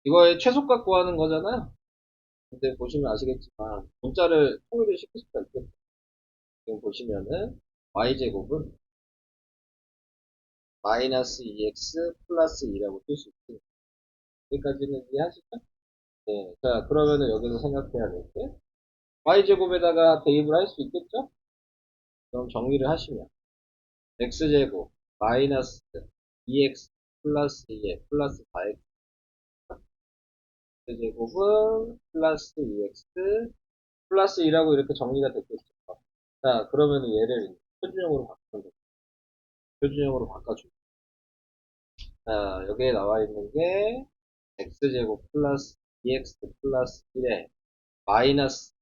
이거의 최소값 구하는 거잖아요. 근데 보시면 아시겠지만 문자를 통일을 시킬 수가 있겠죠. 지금 보시면은 y제곱은 마이너스 2x 플러스 2라고 쓸 수 있습니다. 여기까지는 이해하시죠? 네. 자, 그러면은 여기서 생각해야 될 게 y제곱에다가 대입을 할 수 있겠죠? 그럼 정리를 하시면 x제곱 마이너스 2x 플러스 2에 플러스 4x 제곱은 플러스 2x 플러스 2라고 이렇게 정리가 됐겠죠. 자, 그러면 얘를 표준형으로 바꾸는 거죠. 표준형으로 바꿔주고. 자, 여기에 나와 있는 게 x제곱 플러스 2x 플러스 1에 마이너스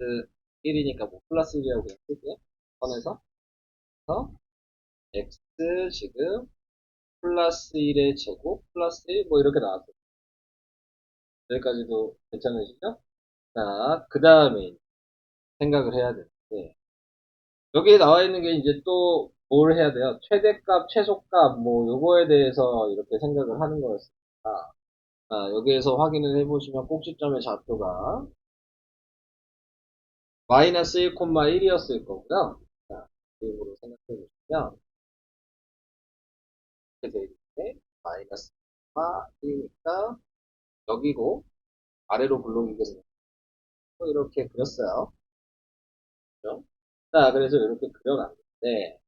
1이니까 뭐 플러스 1이라고 그냥 쓸게요. 꺼내서 x 지금 플러스 1의 제곱 플러스 1 뭐 이렇게 나왔어요. 여기까지도 괜찮으시죠? 자, 그 다음에 생각을 해야 되는데 여기에 나와 있는 게 이제 또 뭘 해야 돼요? 최대값, 최소값 뭐 요거에 대해서 이렇게 생각을 하는 거였습니다. 자, 여기에서 확인을 해보시면 꼭지점의 좌표가 마이너스 1,1이었을 거고요. 자, 그림으로 생각해 보시면 이렇게 돼 있는데 마이너스 1,1이니까 여기고 아래로 굴러기겠습니다. 이렇게 그렸어요. 그죠? 자, 그래서 이렇게 그려놨는데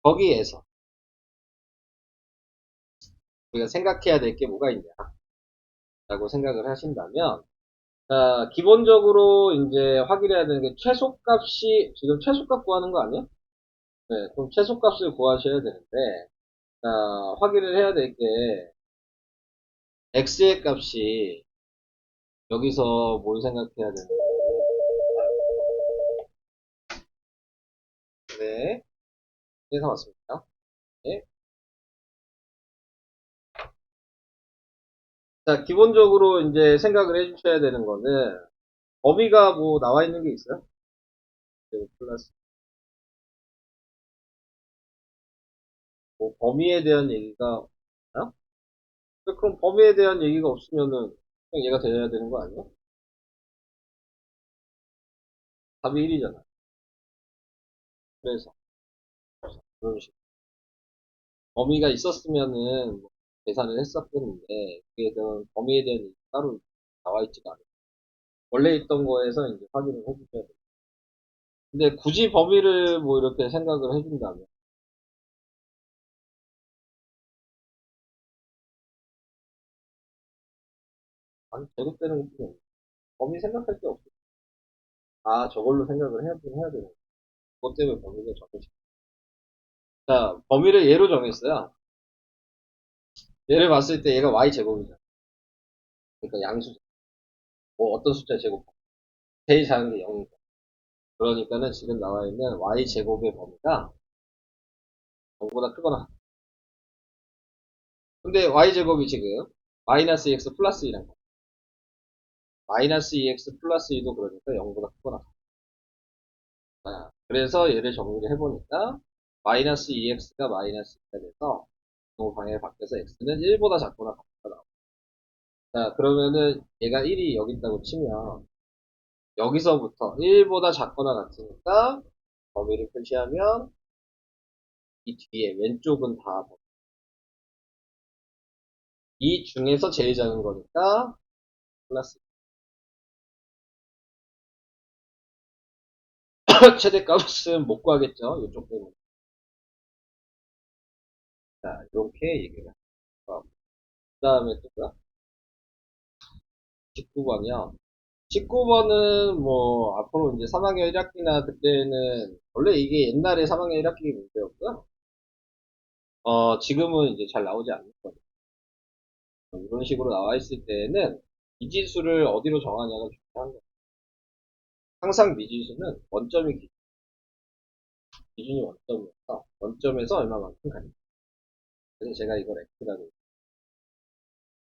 거기에서 우리가 생각해야 될 게 뭐가 있냐라고 생각을 하신다면 자, 기본적으로 이제 확인해야 되는 게 최소값이 지금 최소값 구하는 거 아니야? 네, 그럼 최소값을 구하셔야 되는데 자, 확인을 해야 될 게 x의 값이 여기서 뭘 생각해야 되는데 네, 해서 왔습니다. 네. 자, 기본적으로 이제 생각을 해주셔야 되는 거는 범위가 뭐 나와 있는 게 있어요? 네, 플러스 뭐 범위에 대한 얘기가 없나요? 그럼 범위에 대한 얘기가 없으면은 그냥 얘가 돼야 되는 거 아니야? 답이 1이잖아. 그래서 그런 식으로 범위가 있었으면은 뭐 계산을 했었겠는데 그에 대한 범위에 대한 얘기 따로 나와 있지가 않아요. 원래 있던 거에서 이제 확인을 해주셔야 돼요. 근데 굳이 범위를 뭐 이렇게 생각을 해준다면 아니 제곱되는 것뿐이 범위 생각할 게 없어. 아 저걸로 생각을 해야긴 해야 되는 거. 그것 때문에 범위가 정해져. 자 범위를 예로 정했어요. 얘를 봤을 때 얘가 y 제곱이잖아. 그러니까 양수죠. 뭐 어떤 숫자 제곱. 제일 작은 게 0이고. 그러니까는 지금 나와 있는 y 제곱의 범위가 0보다 크거나. 근데 y 제곱이 지금 마이너스 x 플러스 2란 거. 마이너스 2x 플러스 2도 그러니까 0보다 크거나. 그래서 얘를 정리를 해보니까 마이너스 2x가 마이너스 2가 돼서 그 방향이 바뀌어서 x는 1보다 작거나 같다 나옵니다. 자, 그러면은 얘가 1이 여기 있다고 치면 여기서부터 1보다 작거나 같으니까 범위를 표시하면 이 뒤에 왼쪽은 다 이 중에서 제일 작은 거니까 플러스 최대값은 못 구하겠죠. 이쪽 때문에. 자, 이렇게 얘기를 하고 그 다음에 또 뭐야? 19번이요. 19번은 뭐 앞으로 이제 3학년 1학기나 그때는 원래 이게 옛날에 3학년 1학기 문제였고요. 지금은 이제 잘 나오지 않는 거예요. 이런 식으로 나와 있을 때는 미지수를 어디로 정하냐가 중요한 거예요. 항상 미지수는 원점이 기준이 원점이어서 원점에서 얼마만큼 가냐. 그래서 제가 이걸 X라고 해요.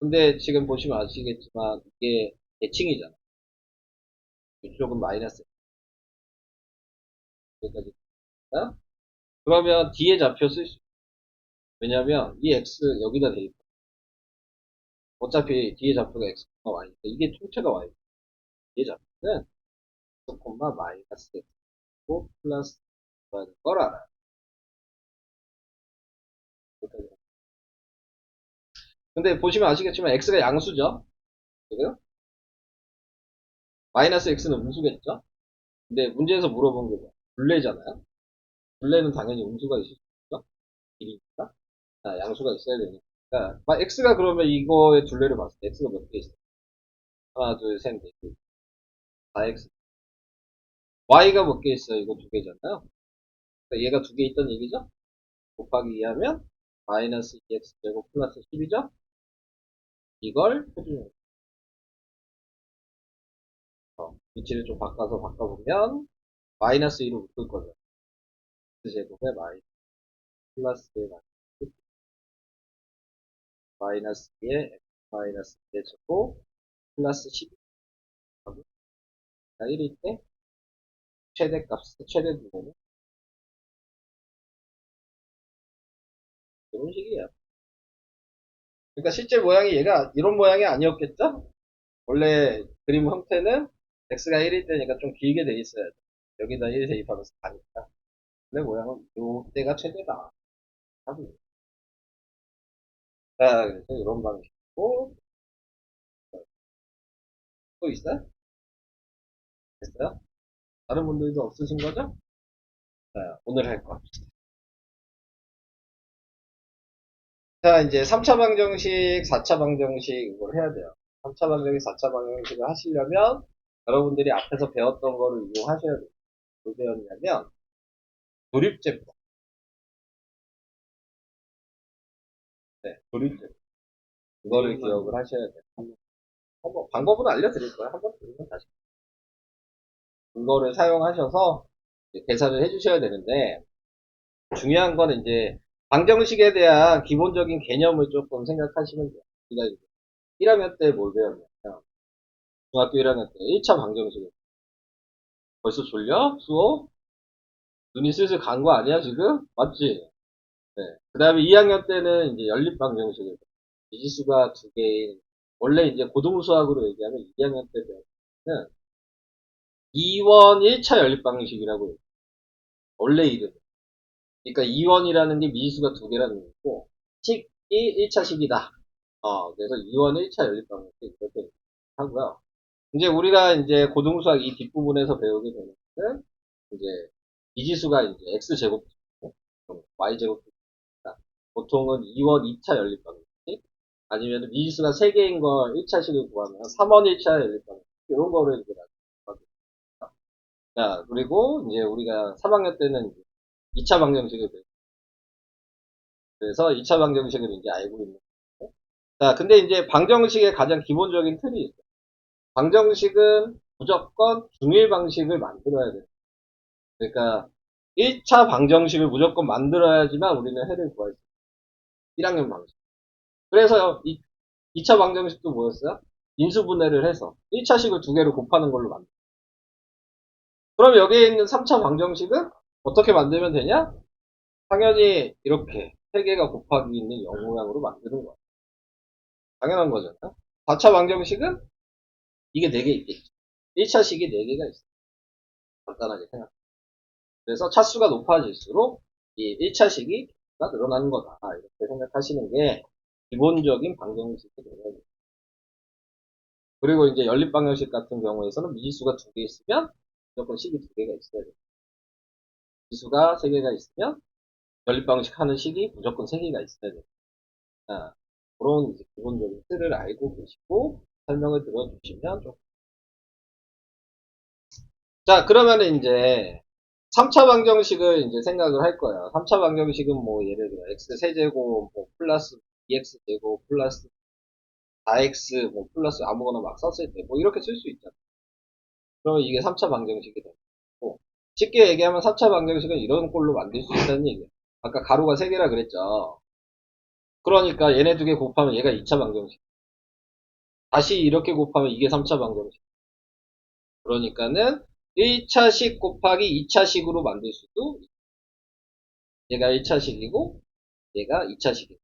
근데 지금 보시면 아시겠지만 이게 대칭이잖아. 이쪽은 마이너스 여기까지. 그러면 D의 좌표 쓸 수 있어요. 왜냐면 이 X 여기다 대입. 어차피 D의 좌표가 X. y. 이게 총체가 y. 이게 잡는 x, 마이너스 x고 플러스 라는 걸 알아. 근데 보시면 아시겠지만 x가 양수죠. 그죠? 마이너스 x는 음수겠죠? 근데 문제에서 물어본 게 뭐야? 둘레잖아요? 둘레는 당연히 음수가 있을 수 있죠? 길이니까. 자, 양수가 있어야 되니까. x가 그러면 이거의 둘레를 봤을 때 x가 몇 개 있어요? 하나, 둘, 셋, 넷, 4x. y가 몇 개 있어요? 이거 두 개잖아요? 그러니까 얘가 두 개 있던 얘기죠? 곱하기 2 하면 마이너스 2x 제곱 플러스 10이죠? 이걸 표준으로 위치를 좀 바꿔보면 마이너스 2로 묶을 거죠. x 제곱에 마이너스 플러스 마이너스 2에 x 마이너스 2의 제곱 플러스 10. 1일 때 최대값, 최대 부분은 이런 식이에요. 그러니까 실제 모양이 얘가 이런 모양이 아니었겠죠? 원래 그림 형태는 x가 1일 때니까 좀 길게 돼 있어야 돼. 여기다 1 대입하면서 가니까. 근데 모양은 요때가 최대다. 하고. 자, 그래서 이런 방식이고, 또 있어요? 됐어요? 다른 분들도 없으신 거죠? 자, 오늘 할 거. 자, 이제 3차 방정식, 4차 방정식 이걸 해야 돼요. 3차 방정식, 4차 방정식을 하시려면 여러분들이 앞에서 배웠던 거를 이용하셔야 돼요. 뭐 배웠냐면 조립제법. 네, 조립제법. 이거를 기억을 하셔야 돼요. 한번 방법은 알려드릴 거예요. 한번 들으면 다시. 이거를 사용하셔서 계산을 해주셔야 되는데 중요한 건 이제 방정식에 대한 기본적인 개념을 조금 생각하시면 돼요. 우리가 이제 1학년 때 뭘 배웠냐면 중학교 1학년 때 1차 방정식을 벌써 졸려? 수업? 눈이 슬슬 간 거 아니야 지금? 맞지? 네. 그 다음에 2학년 때는 이제 연립방정식을 미지수가 두 개인 원래 이제 고등수학으로 얘기하면 2학년 때 배우는 2원 1차 연립방정식이라고 해요. 원래 이름. 그러니까 2원이라는 게 미지수가 두 개라는 거고 식이 1차 식이다. 그래서 2원 1차 연립방정식 이렇게 하고요. 이제 우리가 이제 고등수학 이 뒷부분에서 배우게 되는 것은 이제 미지수가 이제 x제곱, y제곱 보통은 2원 2차 연립방정식 아니면 미지수가 3개인 걸 1차식을 구하면 3원 1차 연립방정식 이런 거를 이제 나중에 자, 그리고 이제 우리가 3학년 때는 2차 방정식을 배우고 그래서 2차 방정식을 이제 알고 있는 거예요. 자, 근데 이제 방정식의 가장 기본적인 틀이 있어요. 방정식은 무조건 중일 방식을 만들어야 돼요. 그러니까 1차 방정식을 무조건 만들어야지만 우리는 해를 구할 수 있어요. 1학년 방식. 그래서 2차 방정식도 뭐였어요? 인수분해를 해서 1차식을 두 개를 곱하는 걸로 만들어요. 그럼 여기에 있는 3차 방정식은 어떻게 만들면 되냐? 당연히 이렇게 3개가 곱하기 있는 0 모양으로 만드는 거야. 당연한 거잖아요. 4차 방정식은 이게 4개 있겠죠. 1차식이 4개가 있어요. 간단하게 생각해. 그래서 차수가 높아질수록 이 1차식이 늘어나는 거다. 이렇게 생각하시는 게 기본적인 방정식이 되는 그리고 이제 연립방정식 같은 경우에서는 미지수가 2개 있으면 무조건 식이 2개가 있어야 돼요. 미지수가 3개가 있으면 연립방정식 하는 식이 무조건 3개가 있어야 돼요. 그런 이제 기본적인 틀을 알고 계시고 설명을 들어주시면 좋겠습니다. 자, 그러면은 이제 3차 방정식을 이제 생각을 할 거예요. 3차 방정식은 뭐 예를 들어 x 세제곱 뭐 플러스 2x 제곱 플러스 4x 뭐 플러스 아무거나 막 썼을 때 뭐 이렇게 쓸 수 있잖아요. 그러면 이게 3차 방정식이 되고 쉽게 얘기하면 3차 방정식은 이런 꼴로 만들 수 있다는 얘기예요. 아까 가로가 3개라 그랬죠. 그러니까 얘네 두 개 곱하면 얘가 2차 방정식. 다시 이렇게 곱하면 이게 3차 방정식. 그러니까는 1차식 곱하기 2차식으로 만들 수도 얘가 1차식이고 얘가 2차식이고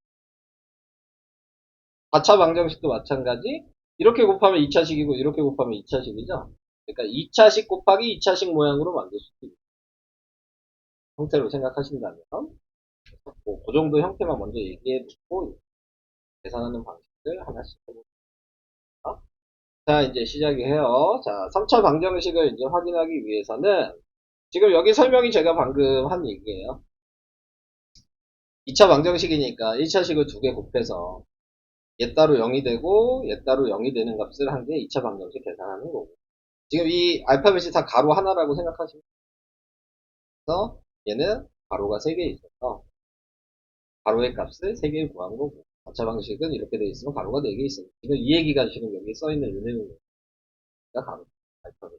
4차 방정식도 마찬가지 이렇게 곱하면 2차식이고 이렇게 곱하면 2차식이죠. 그러니까 2차식 곱하기 2차식 모양으로 만들 수 있는 형태로 생각하신다면 그 정도 형태만 먼저 얘기해 두고 계산하는 방식을 하나씩 해볼게요. 자, 이제 시작이 해요. 자, 3차 방정식을 이제 확인하기 위해서는 지금 여기 설명이 제가 방금 한 얘기예요. 2차 방정식이니까 1차식을 두 개 곱해서 얘 따로 0이 되고 얘 따로 0이 되는 값을 한 게 2차 방정식 계산하는 거고. 지금 이 알파벳이 다 가로 하나라고 생각하시면 돼서 얘는 가로가 3개 있어서 가로의 값을 3개를 구한 거고 4차 방식은 이렇게 돼 있으면 가로가 4개 있어요. 지금 이 얘기가 지금 여기 써있는 이 내용이니까 가로 알파벳.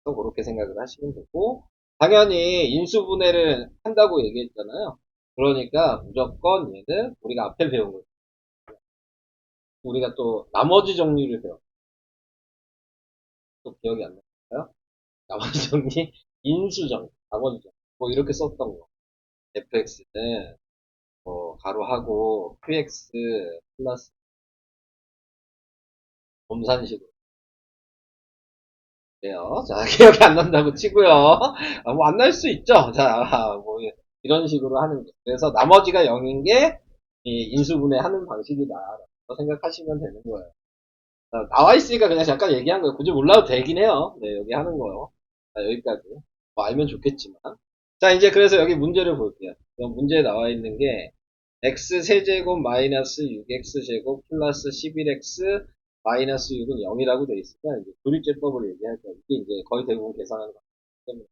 또 그렇게 생각을 하시면 되고 당연히 인수분해를 한다고 얘기했잖아요. 그러니까 무조건 얘는 우리가 앞에 배운 거예요. 우리가 또 나머지 정리를 배워. 또 기억이 안 나요? 나머지 정리? 인수정리. 나머지 정리. 뭐 이렇게 썼던 거. fx는 뭐 가로하고 qx 플러스 곰산식으로 돼요. 자, 기억이 안 난다고 치고요. 뭐 안 날 수 있죠. 자, 뭐 이런 식으로 하는 거. 그래서 나머지가 0인 게 이 인수분해 하는 방식이다. 라고 생각하시면 되는 거예요. 자, 나와 있으니까 그냥 잠깐 얘기한 거예요. 굳이 몰라도 되긴 해요. 네, 여기 하는 거요. 자, 여기까지. 뭐 알면 좋겠지만. 자, 이제 그래서 여기 문제를 볼게요. 그럼 문제에 나와 있는 게 x 세제곱 마이너스 6x제곱 플러스 11x 마이너스 6은 0이라고 돼 있으면 이제 조리제법을 얘기할 거예요. 이게 이제 거의 대부분 계산하는 거기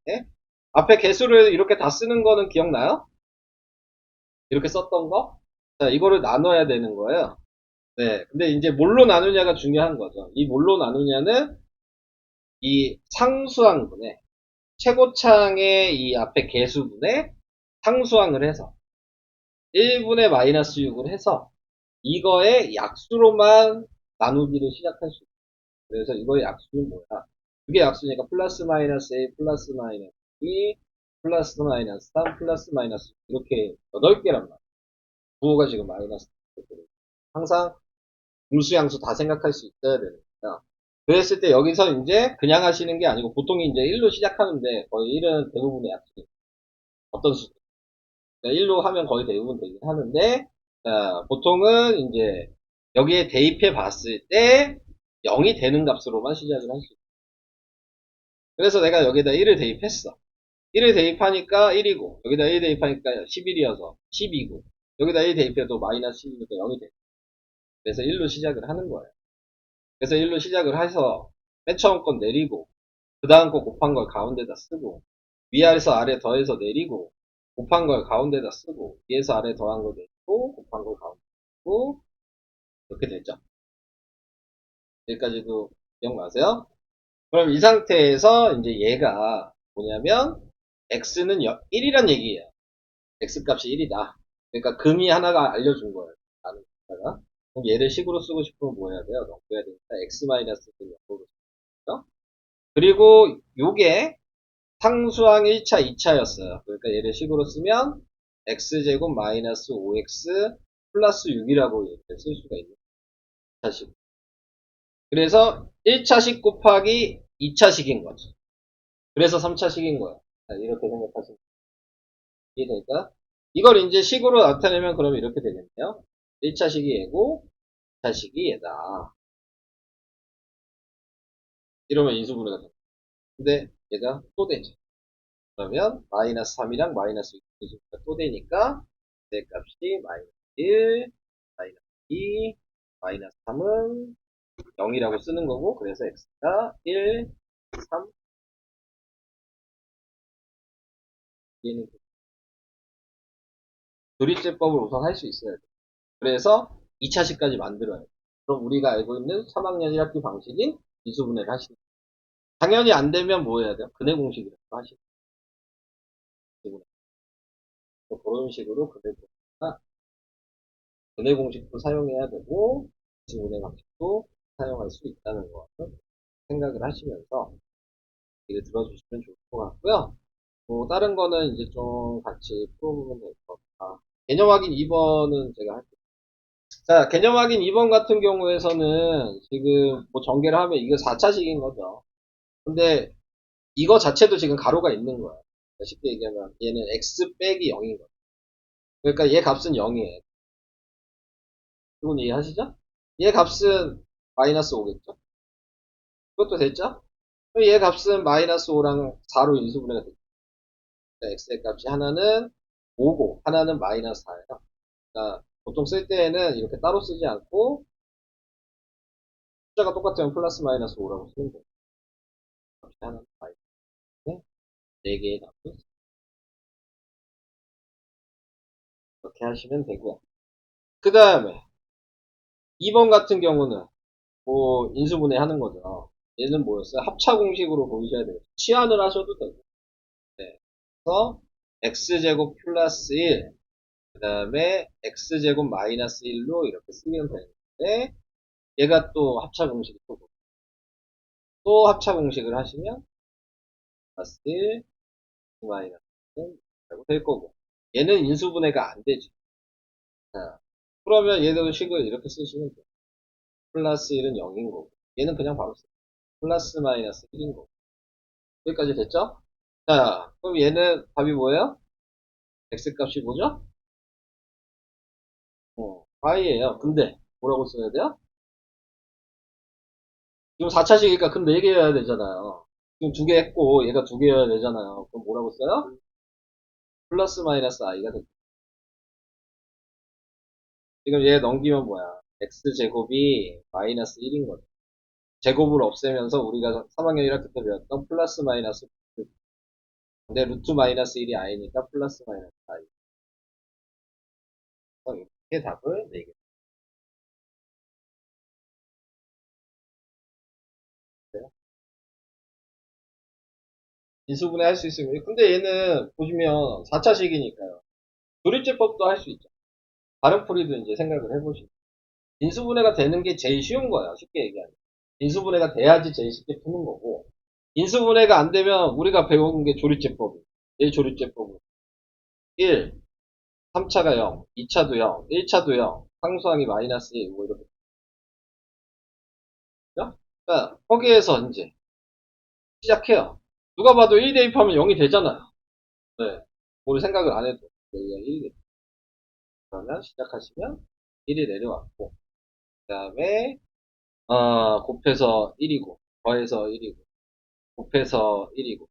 때문에 앞에 개수를 이렇게 다 쓰는 거는 기억나요? 이렇게 썼던 거? 자, 이거를 나눠야 되는 거예요. 네. 근데 이제 뭘로 나누냐가 중요한 거죠. 이 뭘로 나누냐는 이 상수항분의 최고창의 이 앞에 개수분의 상수항을 해서 1분의 마이너스 6을 해서 이거의 약수로만 나누기를 시작할 수 있어요. 그래서 이거의 약수는 뭐야? 그게 약수니까 플러스 마이너스 A 플러스 마이너스 2 플러스 마이너스 3 플러스 마이너스 이렇게 8개란 말이야. 부호가 지금 마이너스 항상 분수양수 다 생각할 수 있어야 되는 거야. 그랬을 때 여기서 이제 그냥 하시는 게 아니고 보통 이제 1로 시작하는데 거의 1은 대부분의 약수 어떤 수 1로 하면 거의 대부분 되긴 하는데 보통은 이제 여기에 대입해 봤을 때 0이 되는 값으로만 시작을 할 수 있어요. 그래서 내가 여기다 1을 대입했어. 1을 대입하니까 1이고 여기다 1 대입하니까 11이어서 12고 여기다 1 대입해도 마이너스 10이니까 0이 돼. 그래서 1로 시작을 하는 거예요. 그래서 1로 시작을 해서 맨 처음 건 내리고 그 다음 거 곱한 걸 가운데다 쓰고 위아래서 아래 더해서 내리고 곱한 걸 가운데다 쓰고 위에서 아래 더한 거 내리고 곱한 걸 가운데 쓰고 이렇게 되죠. 여기까지도 기억나세요? 그럼 이 상태에서 이제 얘가 뭐냐면 x는 1이란 얘기예요. x 값이 1이다. 그러니까 금이 하나가 알려준 거예요. 나는 거다가 그럼 얘를 식으로 쓰고 싶으면 뭐 해야 돼요? 넘겨야 되니까 x-는 0으로 쓰죠. 그리고 요게 상수항 1차, 2차였어요. 그러니까 얘를 식으로 쓰면 x제곱 마이너스 5x 플러스 6이라고 쓸 수가 있는 2차식. 그래서 1차식 곱하기 2차식인 거죠. 그래서 3차식인 거예요. 이렇게 생각하시면 이해되니까 이걸 이제 식으로 나타내면 그러면 이렇게 되겠네요. 1차식이 얘고 2차식이 얘다. 이러면 인수분해가 됩니다. 근데 얘가 또 되죠. 그러면 마이너스 3이랑 마이너스 6가 또 되니까 내 값이 마이너스 1, 마이너스 2, 마이너스 3은 0이라고 쓰는 거고 그래서 x가 1, 3 얘는 조립제법을 우선 할 수 있어야 돼. 그래서 2차식까지 만들어야 돼. 그럼 우리가 알고 있는 3학년 1학기 방식인 미수분해를 하시는 거예요. 당연히 안 되면 뭐 해야 돼요? 근해 공식이라고 하시는 거예요. 그런 식으로 근해 공식도 사용해야 되고 미수분해 방식도 사용할 수 있다는 것을 생각을 하시면서 얘기를 들어주시면 좋을 것 같고요. 뭐 다른 거는 이제 좀 같이 풀어보면 될 것 같다. 개념 확인 2번은 제가 할게요. 자, 개념 확인 2번 같은 경우에서는 지금 뭐 전개를 하면 이거 4차식인 거죠. 근데 이거 자체도 지금 가로가 있는 거야. 그러니까 쉽게 얘기하면 얘는 x 빼기 0인 거야. 그러니까 얘 값은 0이에요. 이건 이해하시죠? 얘 값은 마이너스 5겠죠? 그것도 됐죠? 그럼 얘 값은 마이너스 5랑 4로 인수분해가 됐죠. 그러니까 x의 값이 하나는 5고 하나는 마이너스 4예요. 그러니까 보통 쓸 때에는 이렇게 따로 쓰지 않고 숫자가 똑같으면 플러스 마이너스 5라고 쓰는 거예요. 값이 하나는 마이너스 4개의 답이 이렇게 하시면 되고요. 그 다음에 2번 같은 경우는 뭐 인수분해 하는 거죠. 얘는 뭐였어요? 합차 공식으로 보이셔야 돼요. 치환을 하셔도 되고. 네. 그래서 x제곱 플러스 1, 그 다음에 x제곱 마이너스 1로 이렇게 쓰면 되는데 얘가 또 합차 공식이 또 합차 공식을 하시면 플러스 1, 마이너스 1이라고 될 거고 얘는 인수분해가 안 되죠. 자, 그러면 얘도 식을 이렇게 쓰시면 돼요. 플러스 1은 0인 거고 얘는 그냥 바로 써요. 플러스 마이너스 1인 거고 여기까지 됐죠? 자, 그럼 얘는 답이 뭐예요? x 값이 뭐죠? y예요. 근데 뭐라고 써야 돼요? 지금 4차식이니까 근데 4개여야 되잖아요. 지금 2개 했고 얘가 2개여야 되잖아요. 그럼 뭐라고 써요? 플러스 마이너스 i가 됐죠. 지금 얘 넘기면 뭐야? x제곱이 마이너스 1인 거죠. 제곱을 없애면서 우리가 3학년 1학기 때 배웠던 플러스 마이너스 근데 루트 마이너스 1이 i니까 플러스 마이너스 i. 이렇게 답을 내게 돼요. 인수분해 할 수 있으면 근데 얘는 보시면 4차식이니까요. 조립제법도 할 수 있죠. 다른 풀이도 이제 생각을 해보시고. 인수분해가 되는 게 제일 쉬운 거예요. 쉽게 얘기하면. 인수분해가 돼야지 제일 쉽게 푸는 거고. 인수분해가 안 되면 우리가 배운 게 조립제법이에요. 이 조립제법은 1, 3차가 0, 2차도 0, 1차도 0, 상수항이 마이너스 1, 뭐 이렇게. 그러니까 거기에서 이제 시작해요. 누가 봐도 1 대입하면 0이 되잖아요. 네. 우리 생각을 안 해도 여기가 1이 돼. 그러면 시작하시면 1이 내려왔고 그 다음에 곱해서 1이고 더해서 1이고 곱해서 1이고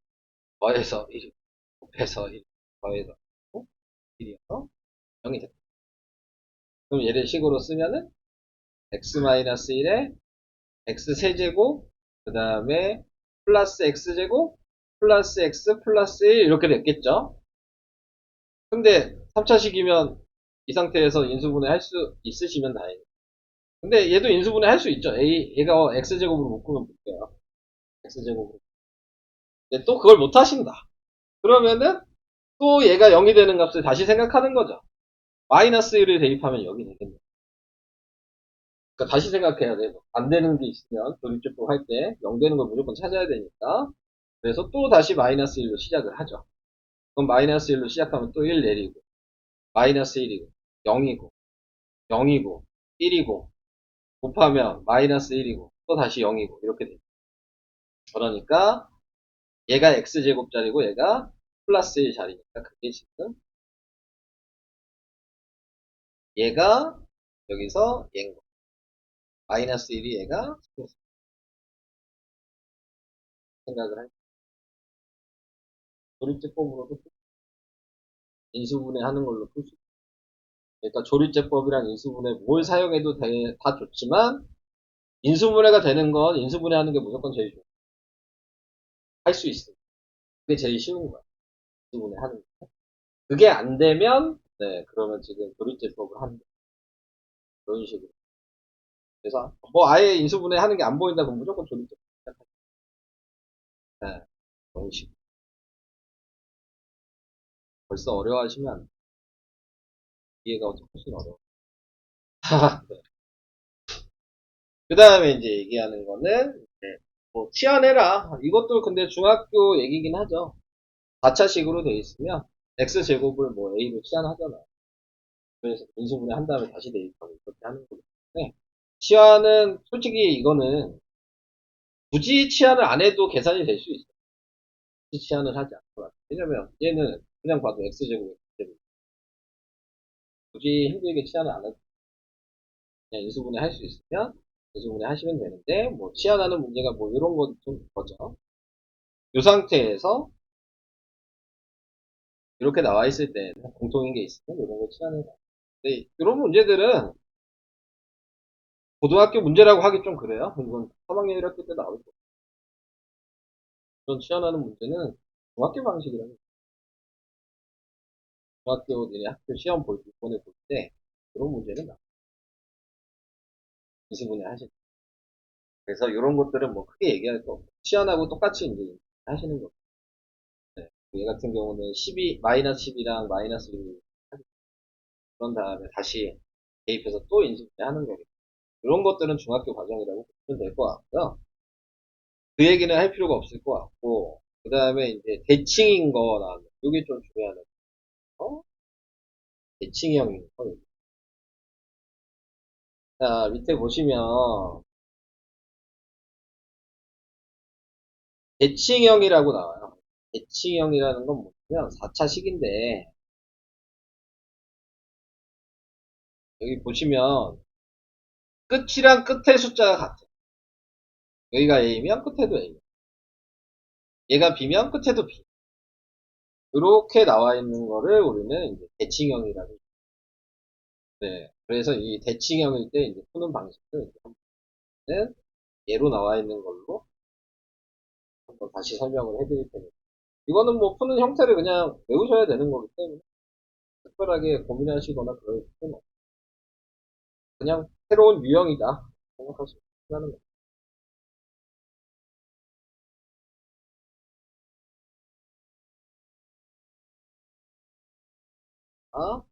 더해서 1이고 곱해서 1 더해서 1이어서 0이 됐다. 그럼 얘를 식으로 쓰면은 x-1에 x 세제곱 그 다음에 플러스 x제곱 플러스 x 플러스 1 이렇게 됐겠죠. 근데 3차식이면 이 상태에서 인수분해 할 수 있으시면 다행이에요. 근데 얘도 인수분해 할 수 있죠. 얘가 x제곱으로 묶으면 볼게요. x제곱으로. 근데 또 그걸 못 하신다. 그러면은 또 얘가 0이 되는 값을 다시 생각하는 거죠. 마이너스 1을 대입하면 0이 되겠네요. 그러니까 다시 생각해야 돼요. 안 되는 게 있으면 조립제법 할 때 0 되는 걸 무조건 찾아야 되니까. 그래서 또 다시 마이너스 1로 시작을 하죠. 그럼 마이너스 1로 시작하면 또 1 내리고 마이너스 1이고 0이고 0이고 1이고 곱하면 마이너스 1이고 또 다시 0이고 이렇게 돼요. 그러니까 얘가 x제곱자리고 얘가 플러스 1 자리니까 그게 지금 얘가 여기서 얘인 거. 마이너스 1이 얘가 생각을 할 조립제법으로도 인수분해 하는 걸로 풀 수 있어요. 그러니까 조립제법이랑 인수분해 뭘 사용해도 다 좋지만 인수분해가 되는 건 인수분해 하는 게 무조건 제일 좋아요. 할 수 있어요. 그게 제일 쉬운 거야. 인수분해 하는 거. 그게 안 되면 네 그러면 지금 조립제법을 하는 그런 식으로. 그래서 뭐 아예 인수분해 하는 게 안 보인다 그럼 무조건 조립제법. 네, 그런 식으로. 벌써 어려워하시면 안 돼. 이해가 훨씬 어려워. 네. 그 다음에 이제 얘기하는 거는 뭐 치환해라. 이것도 근데 중학교 얘기긴 하죠. 4차식으로 돼 있으면 x제곱을 뭐 a로 치환하잖아. 그래서 인수분해 한 다음에 다시 대입하고 이렇게 하는 거기 때문에 치환은 솔직히 이거는 굳이 치환을 안 해도 계산이 될 수 있어요. 굳이 치환을 하지 않더라도. 왜냐면 얘는 그냥 봐도 x제곱이 되기 때문에 굳이 힘들게 치환을 안 해도 그냥 인수분해 할 수 있으면 인수분해 하시면 되는데 뭐 치환하는 문제가 뭐 이런 건 좀 거죠. 이 상태에서 이렇게 나와 있을 때 공통인 게 있으면 이런 거 치환을 해요. 근데 이런 문제들은 고등학교 문제라고 하기 좀 그래요. 이건 3학년 1학기 때 나올 거예요. 이런 치환하는 문제는 중학교 방식이라는 거예요. 중학교 니네 학교 시험 볼 때, 이번에 볼 때, 이런 문제는 나. 인수분해 하실 때. 그래서 이런 것들은 뭐 크게 얘기할 거 없고, 치환하고 똑같이 이제 하시는 거. 네. 얘 같은 경우는 12, 마이너스 10이랑 마이너스 6, 그런 다음에 다시 대입해서 또 인수분해 하는 거예요. 이런 것들은 중학교 과정이라고 보시면 될 것 같고요. 그 얘기는 할 필요가 없을 것 같고, 그 다음에 이제 대칭인 거 나오면, 이게 좀 중요하다. 어? 대칭형인 거. 자, 밑에 보시면, 대칭형이라고 나와요. 대칭형이라는 건 뭐냐면, 4차식인데, 여기 보시면, 끝이랑 끝의 숫자가 같아요. 여기가 A면 끝에도 A면, 얘가 B면 끝에도 B. 이렇게 나와 있는 거를 우리는 이제 대칭형이라고. 네. 그래서 이 대칭형일 때 이제 푸는 방식을 이제 한번 예로 나와 있는 걸로 한번 다시 설명을 해드릴 테니까. 이거는 뭐 푸는 형태를 그냥 외우셔야 되는 거기 때문에 특별하게 고민하시거나 그럴 필요는 없어요. 그냥 새로운 유형이다 생각하시면 하는 거다.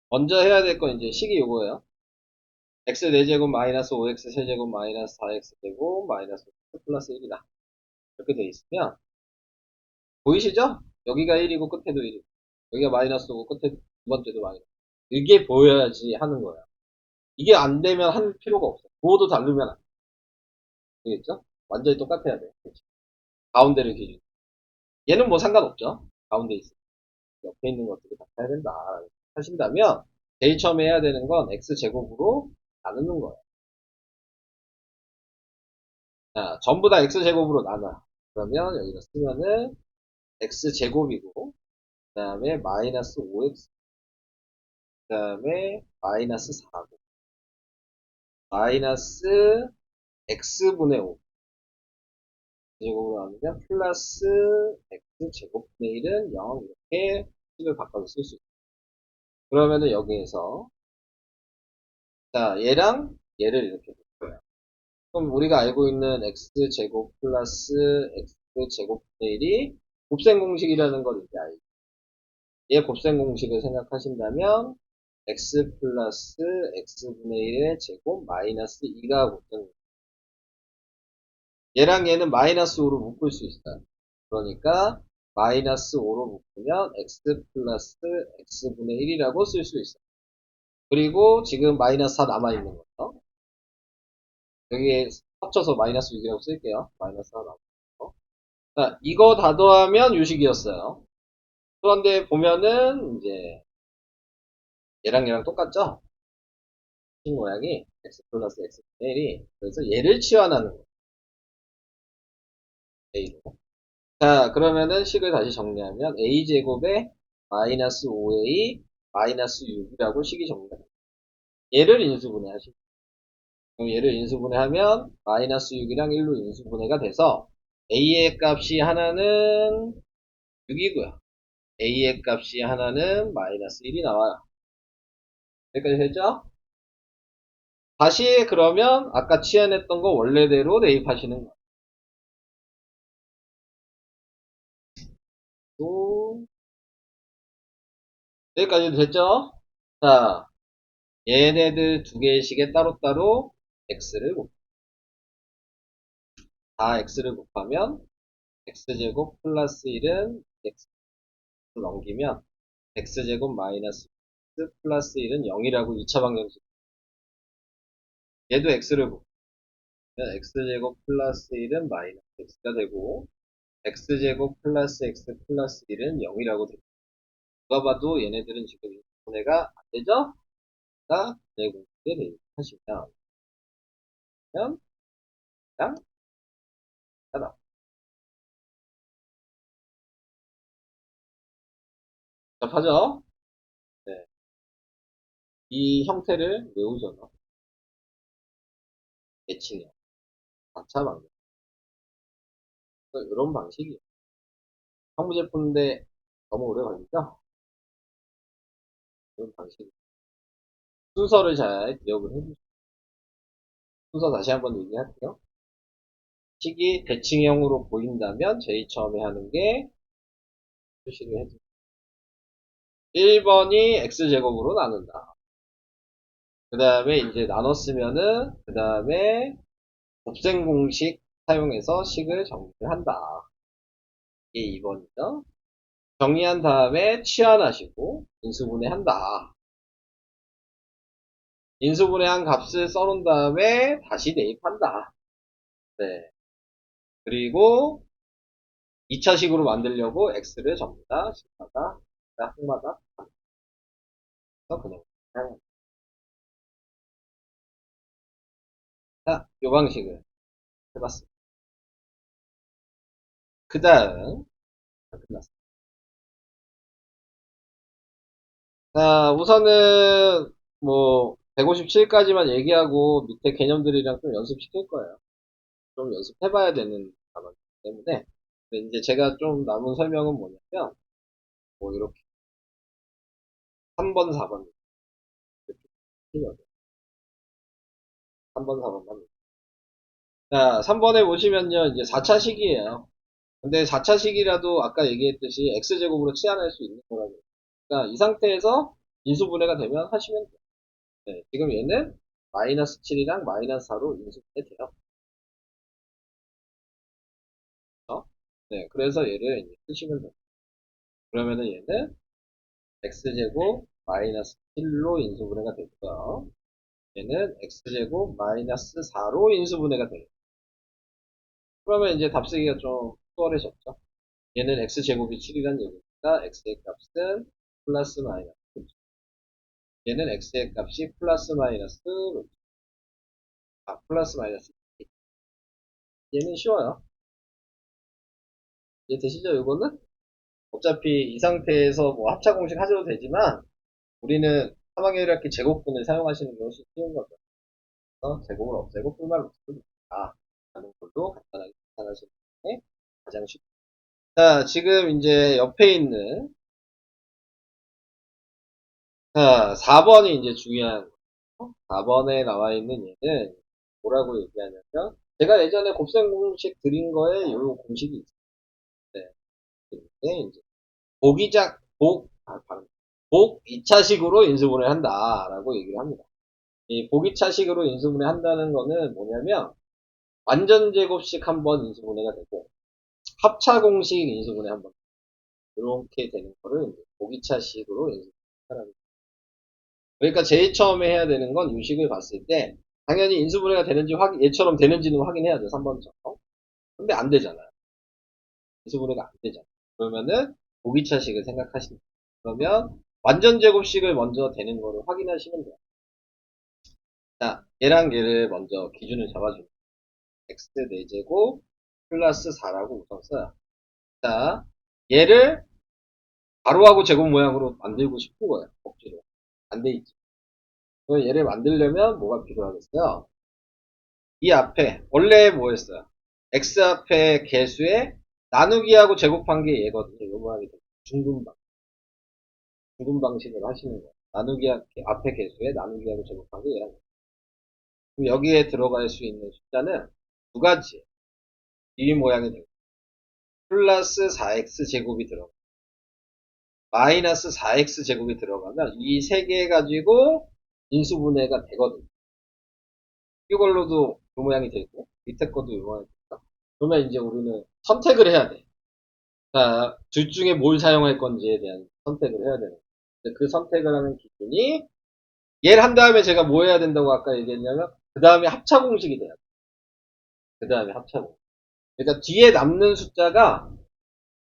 먼저 해야 될 건 이제 식이 요거예요. x 4제곱 마이너스 5x 세제곱 마이너스 4x 제곱 마이너스 x 플러스 1이다. 이렇게 돼 있으면 보이시죠? 여기가 1이고 끝에도 1이고 여기가 마이너스고 끝에 두 번째도 마이너스. 이게 보여야지 하는 거야. 이게 안 되면 할 필요가 없어. 부호도 다르면 안 되겠죠? 완전히 똑같아야 돼. 가운데를 기준. 얘는 뭐 상관없죠. 가운데 있어. 옆에 있는 것들이 같아야 된다. 하신다면 제일 처음에 해야 되는 건 x제곱으로 나누는 거예요. 자, 전부 다 x제곱으로 나눠. 그러면 여기다 쓰면은 x제곱이고 그 다음에 마이너스 5x 그 다음에 마이너스 4고 마이너스 x분의 5 제곱으로 나누면 플러스 x제곱분의 1은 0 이렇게 식을 바꿔서 쓸 수 있어요. 그러면은 여기에서 자 얘랑 얘를 이렇게 볼거예요. 그럼 우리가 알고 있는 x제곱 플러스 x제곱분의 1이 곱셈 공식이라는 걸 이제 알죠. 얘 곱셈 공식을 생각하신다면 x 플러스 x분의 1의 제곱 마이너스 2가 곱셈 공식. 얘랑 얘는 마이너스 5로 묶을 수 있어요. 그러니까 마이너스 5로 묶으면 x 플러스 x분의 1이라고 쓸 수 있어요. 그리고 지금 마이너스 4 남아있는 거죠. 여기에 합쳐서 마이너스 6이라고 쓸게요. 마이너스 4 남아있는 거. 자, 이거 다 더하면 유식이었어요. 그런데 보면은 이제 얘랑 얘랑 똑같죠? 식 모양이 x 플러스 x분의 1이 그래서 얘를 치환하는 거예요. a로. 자, 그러면은 식을 다시 정리하면 a제곱에 마이너스 5a 마이너스 6이라고 식이 정리됩니다. 얘를 인수분해 하시고 그럼 얘를 인수분해하면 마이너스 6이랑 1로 인수분해가 돼서 a의 값이 하나는 6이고요. a의 값이 하나는 마이너스 1이 나와요. 여기까지 됐죠? 다시 그러면 아까 치환했던 거 원래대로 대입하시는 거예요. 또 여기까지 됐죠? 자, 얘네들 두 개씩에 따로따로 x를 곱. 다 x를 곱하면 x제곱 플러스 1은 x 넘기면 x제곱 마이너스 플러스 1은 0이라고 2차 방정식. 얘도 x를 보면 x제곱 플러스 1은 마이너스 x가 되고 x제곱 플러스 x 플러스 1은 0이라고 됩니다. 누가 봐도 얘네들은 지금 분해가 안 되죠? 가 분해 공식에 대입하시면 그냥 따라. 답하죠? 네. 이 형태를 외우잖아. 대칭형. 4차 방정. 이런 방식이에요. 형부제 푸는데 너무 오래 걸리죠? 이런 방식. 순서를 잘 기억을 해주세요. 순서 다시 한번 얘기할게요. 식이 대칭형으로 보인다면 제일 처음에 하는 게 표시를 해주세요. 1번이 x제곱으로 나눈다. 그 다음에 이제 나눴으면은 그 다음에 곱셈 공식 사용해서 식을 정리를 한다. 이게 2번이죠. 정리한 다음에 치환하시고 인수분해한다. 인수분해한 값을 써놓은 다음에 다시 대입한다. 네. 그리고 2차식으로 만들려고 x를 전부 다 식마다 항마다 그냥 사용합니다. 자, 이 방식을 해봤습니다. 그 다음 끝났습니다. 자, 우선은 뭐 157까지만 얘기하고 밑에 개념들이랑 좀 연습시킬 거예요. 좀 연습해봐야 되는 단어이기 때문에. 근데 이제 제가 좀 남은 설명은 뭐냐면 뭐 이렇게 3번, 4번 이렇게 틀려요. 3번, 4번만. 자, 3번에 보시면요. 이제 4차 식이에요. 근데 4차 식이라도 아까 얘기했듯이 x제곱으로 치환할 수 있는 거라고. 그러니까 이 상태에서 인수분해가 되면 하시면 돼요. 네, 지금 얘는 마이너스 7이랑 마이너스 4로 인수분해 돼요. 네, 그래서 얘를 이제 쓰시면 돼요. 그러면은 얘는 x제곱 마이너스 7로 인수분해가 되고요. 얘는 x제곱 마이너스 4로 인수분해가 돼요. 그러면 이제 답쓰기가 좀 수월해졌죠. 얘는 x제곱이 7이라는 얘기니까 x의 값은 플러스 마이너스. 얘는 x의 값이 플러스 마이너스 플러스 마이너스. 얘는 쉬워요. 이해 되시죠, 이거는? 어차피 이 상태에서 뭐 합차 공식 하셔도 되지만 우리는 삼항계율학기 제곱분을 사용하시는 게 훨씬 쉬운 거죠. 그래서 제곱을 없애고 뿔만 없애면 된다 라는 걸로 간단하게 계산하시는 게 가장 쉽습니다. 자, 지금 이제 옆에 있는 자, 4번이 이제 중요한 거. 4번에 나와 있는 얘는 뭐라고 얘기하냐면 제가 예전에 곱셈 공식 드린 거에 이 공식이 있어요. 네. 이제 복 2차식으로 인수분해를 한다라고 얘기를 합니다. 이 복 2차식으로 인수분해 한다는 거는 뭐냐면 완전 제곱식 한번 인수분해가 되고 합차 공식 인수분해 한번 이렇게 되는 거를 복 2차식으로 인수분해하라는 거예요. 그러니까 제일 처음에 해야 되는 건 유식을 봤을 때 당연히 인수분해가 되는지 얘처럼 되는지는 확인해야죠. 3번처럼. 근데 안 되잖아요. 인수분해가 안 되잖아요. 그러면은 복 2차식을 생각하시면 돼요. 그러면 완전 제곱식을 먼저 되는 거를 확인하시면 돼요. 자, 얘랑 얘를 먼저 기준을 잡아줍니다. x 4제곱 플러스 4라고 우선 써요. 자, 얘를 가로하고 제곱 모양으로 만들고 싶은 거예요. 억지로. 안 돼 있죠. 그럼 얘를 만들려면 뭐가 필요하겠어요? 이 앞에 원래 뭐였어요? x 앞에 개수에 나누기하고 제곱한 게 얘거든요. 요 모양이 중분방. 중분방식으로 하시는 거예요. 나누기 앞에 개수에 나누기하고 제곱한 게 얘랑. 그럼 여기에 들어갈 수 있는 숫자는 두 가지. 이 모양이 되고 플러스 4x 제곱이 들어가. 마이너스 4x 제곱이 들어가면 이 세 개 가지고 인수분해가 되거든요. 이걸로도 이 모양이 되고 밑에 것도 이 모양이 되고 그러면 이제 우리는 선택을 해야 돼. 자, 둘 중에 뭘 사용할 건지에 대한 선택을 해야 되는 거예요. 그 선택을 하는 기준이 얘를 한 다음에 제가 뭐 해야 된다고 아까 얘기했냐면 그 다음에 합차 공식이 돼요. 그 다음에 합차 공식. 그러니까 뒤에 남는 숫자가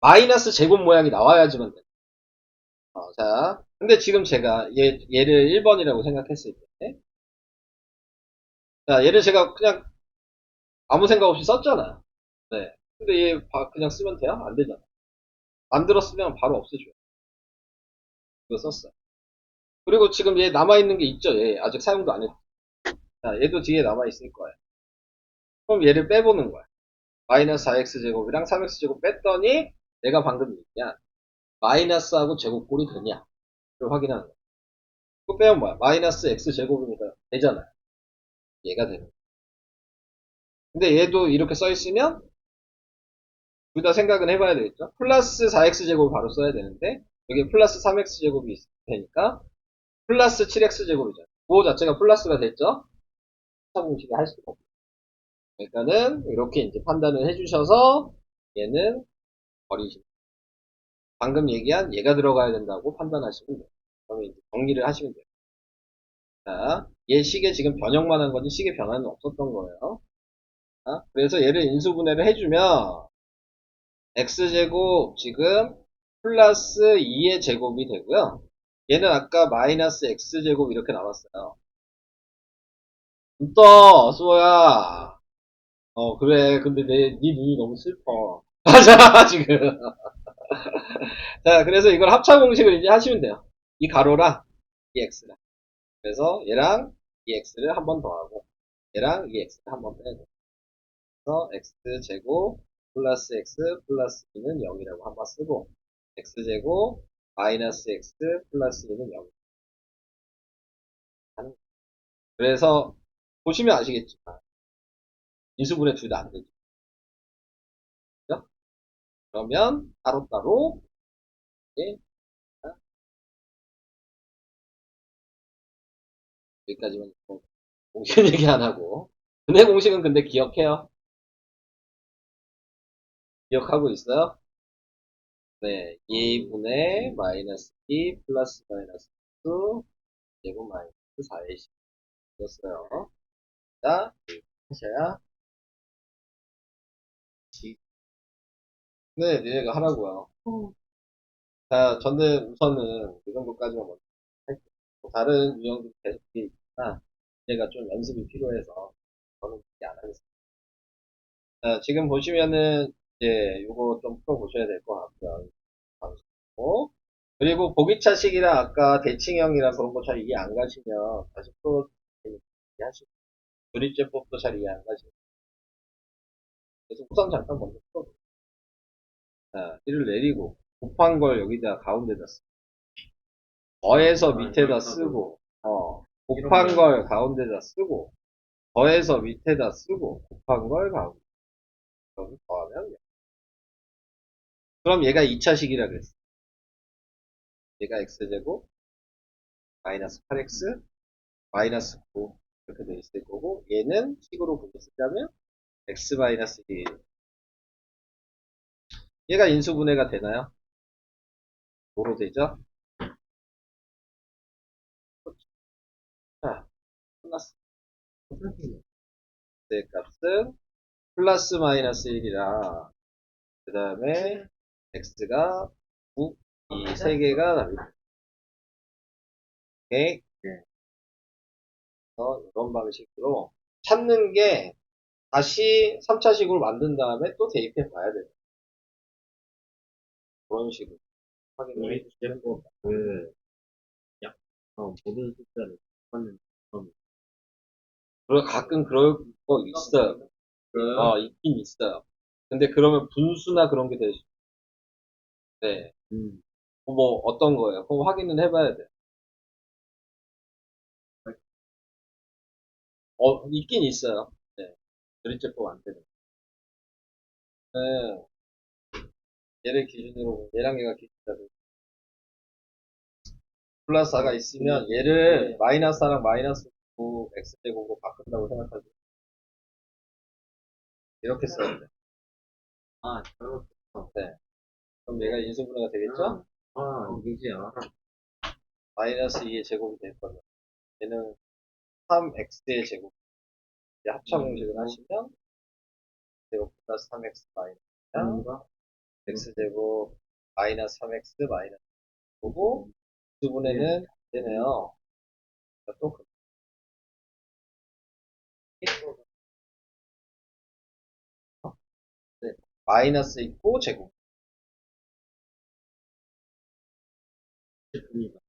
마이너스 제곱 모양이 나와야지만 돼요. 자, 근데 지금 제가 얘를 1번이라고 생각했을 때, 자, 얘를 제가 그냥 아무 생각 없이 썼잖아요. 네. 근데 얘 그냥 쓰면 돼요? 안 되잖아. 만들었으면 바로 없애줘요. 이거 썼어요. 그리고 지금 얘 남아있는 게 있죠? 얘 아직 사용도 안 했죠? 자, 얘도 뒤에 남아있을 거예요. 그럼 얘를 빼보는 거야. 마이너스 4x제곱이랑 3x제곱 뺐더니 내가 방금 얘기한 마이너스하고 제곱꼴이 되냐? 를 확인하는 거야. 그거 빼면 뭐야? 마이너스 x제곱이니까 되잖아요. 얘가 되는 거야. 근데 얘도 이렇게 써있으면 둘 다 생각은 해봐야 되겠죠? 플러스 4x제곱을 바로 써야 되는데 여기 플러스 3x제곱이 있을 테니까 플러스 7x제곱이죠. 그거 자체가 플러스가 됐죠? 공식이 할 수가 없고. 그러니까는 이렇게 이제 판단을 해주셔서 얘는 버리시면 방금 얘기한 얘가 들어가야 된다고 판단하시면 돼요. 그러면 이제 정리를 하시면 돼요. 자, 얘 식에 지금 변형만 한 거지 식의 변화는 없었던 거예요. 자, 그래서 얘를 인수분해를 해주면 x제곱 지금 플러스 2의 제곱이 되고요. 얘는 아까 마이너스 x제곱 이렇게 나왔어요. 떠, 수호야. 그래. 근데 네 눈이 너무 슬퍼. 맞아, 지금. 자, 그래서 이걸 합차 공식을 이제 하시면 돼요. 이 가로랑 이 x랑. 그래서 얘랑 이 x를 한 번 더하고, 얘랑 이 x를 한 번 빼고. 그래서 x제곱 플러스 x 플러스 2는 0이라고 한 번 쓰고, x제곱 마이너스 x 플러스 2는 0. 그래서 보시면 아시겠지만, 인수분해 둘 다 안 되죠. 그죠? 그러면 따로따로, 예, 여기까지만 공식 얘기 안 하고. 근해 공식은 근데 기억해요. 기억하고 있어요? 네, 2분의 마이너스 2 플러스 마이너스 2 제곱 마이너스 4의 10 이었어요. 자, 하셔야 네, 니네가 하라고요. 자, 저는 우선은 이 정도까지만 먼저 할게요. 뭐 다른 유형도 계속 뒤에 있지만 얘가 좀 연습이 필요해서 저는 그렇게 안 하겠습니다. 자, 지금 보시면은 이제 요거 좀 풀어보셔야 될 것 같고요. 방식으로. 그리고 보기차식이랑 아까 대칭형이랑 그런 거 잘 이해 안 가시면 다시 풀어 이해하시고 조립제법도 잘 이해 안 가시고 그래서 우선 잠깐 먼저 풀어볼게요. 자, 이를 내리고 곱한 걸 여기다 가운데다 쓰고 더해서 밑에다 쓰고 곱한 걸 가운데다 쓰고 더해서 밑에다 쓰고 곱한 걸 가운데 그럼 더하면 그럼 얘가 2차식이라 그랬어. 얘가 x제곱 마이너스 8x 마이너스 9 이렇게 돼 있을 거고 얘는 식으로 분리쓰자면 x 마이너스 1 얘가 인수분해가 되나요? 뭐로 되죠? 자, 플러스 의 값은 플러스 마이너스 1이라 그 다음에 x가 9, 이 세 개가 답니다. 오케이. 그래서 이런 방식으로 찾는 게 다시 3차식으로 만든 다음에 또 대입해 봐야 돼요. 그런 식으로 확인을 해주시면 됩니다. 모든 숫자를 받는 점. 그리고 가끔 그럴 거 있어요. 있긴 있어요. 근데 그러면 분수나 그런 게 될 수, 네. 뭐, 어떤 거예요? 그거 확인은 해봐야 돼요. 있긴 있어요. 네. 조립제법 안 되는. 네. 얘를 기준으로, 얘랑 얘가 기준으로. 플러스 4가 있으면 얘를 마이너스 4랑 마이너스 9, x제곱으로 바꾼다고 생각하죠. 이렇게 써야 돼요. 그렇죠. 네. 그럼 얘가 인수분해가 되겠죠? 이게지, 마이너스 2의 제곱이 될 거면 얘는 3x의 제곱. 이제 합차 공식을 하시면 제곱 플러스 3x 마이너스 x제곱 마이너스 3x 마이너스 보고 두분에는 되네요. 또 네. 마이너스 있고 제곱. 제품이다.